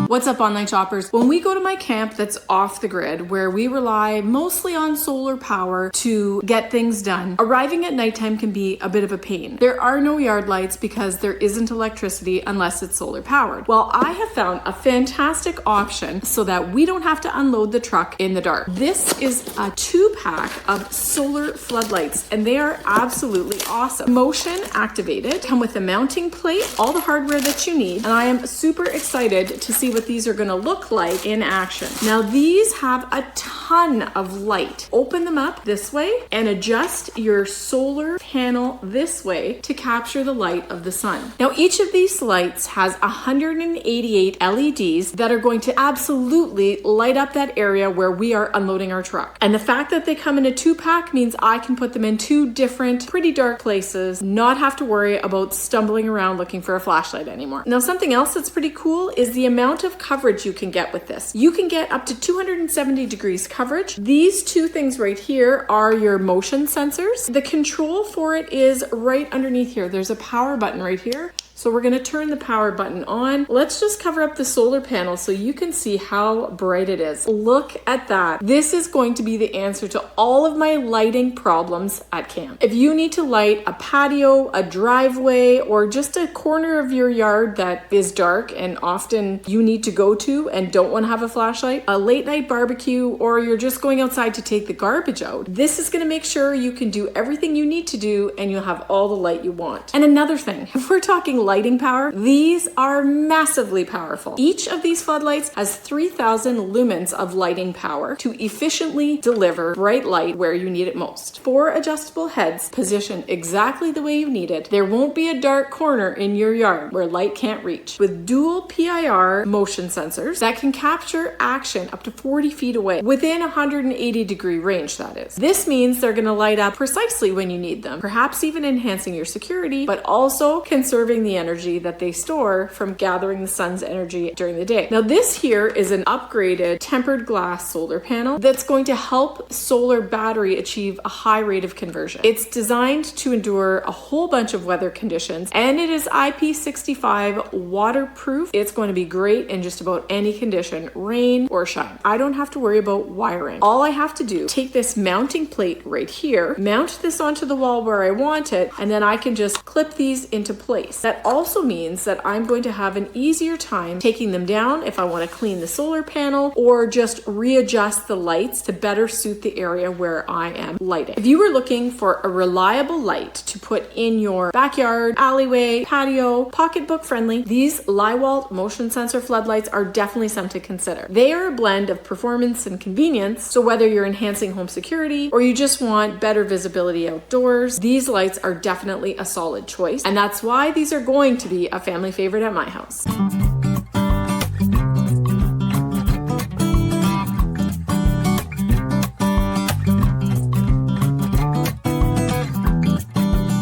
What's up, online shoppers? When we go to my camp that's off the grid, where we rely mostly on solar power to get things done, arriving at nighttime can be a bit of a pain. There are no yard lights because there isn't electricity unless it's solar powered. Well, I have found a fantastic option so that we don't have to unload the truck in the dark. This is a 2-pack of solar floodlights, and they are absolutely awesome. Motion activated, come with a mounting plate, all the hardware that you need, and I am super excited to see what these are going to look like in action. Now, these have a ton of light. Open them up this way and adjust your solar panel this way to capture the light of the sun. Now, each of these lights has 188 LEDs that are going to absolutely light up that area where we are unloading our truck. And the fact that they come in a 2-pack means I can put them in 2 different, pretty dark places, not have to worry about stumbling around looking for a flashlight anymore. Now, something else that's pretty cool is the amount of coverage you can get with this. You can get up to 270 degrees coverage. These 2 things right here are your motion sensors. The control for it is right underneath here. There's a power button right here. So we're going to turn the power button on. Let's just cover up the solar panel so you can see how bright it is. Look at that. This is going to be the answer to all of my lighting problems at camp. If you need to light a patio, a driveway, or just a corner of your yard that is dark and often you need to go to and don't want to have a flashlight, a late night barbecue, or you're just going outside to take the garbage out, this is going to make sure you can do everything you need to do and you'll have all the light you want. And another thing, if we're talking lighting power, these are massively powerful. Each of these floodlights has 3,000 lumens of lighting power to efficiently deliver bright light where you need it most. 4 adjustable heads positioned exactly the way you need it. There won't be a dark corner in your yard where light can't reach. With dual PIR motion sensors that can capture action up to 40 feet away, within 180 degree range, that is. This means they're going to light up precisely when you need them, perhaps even enhancing your security, but also conserving the energy that they store from gathering the sun's energy during the day. Now, this here is an upgraded tempered glass solar panel that's going to help solar battery achieve a high rate of conversion. It's designed to endure a whole bunch of weather conditions, and it is IP65 waterproof. It's going to be great in just about any condition, rain or shine. I don't have to worry about wiring. All I have to do, take this mounting plate right here, mount this onto the wall where I want it, and then I can just clip these into place. That also means that I'm going to have an easier time taking them down if I want to clean the solar panel or just readjust the lights to better suit the area where I am lighting. If you were looking for a reliable light to put in your backyard, alleyway, patio, pocketbook friendly, these LYWALT motion sensor floodlights are definitely something to consider. They are a blend of performance and convenience, so whether you're enhancing home security or you just want better visibility outdoors, these lights are definitely a solid choice, and that's why these are going to be a family favorite at my house.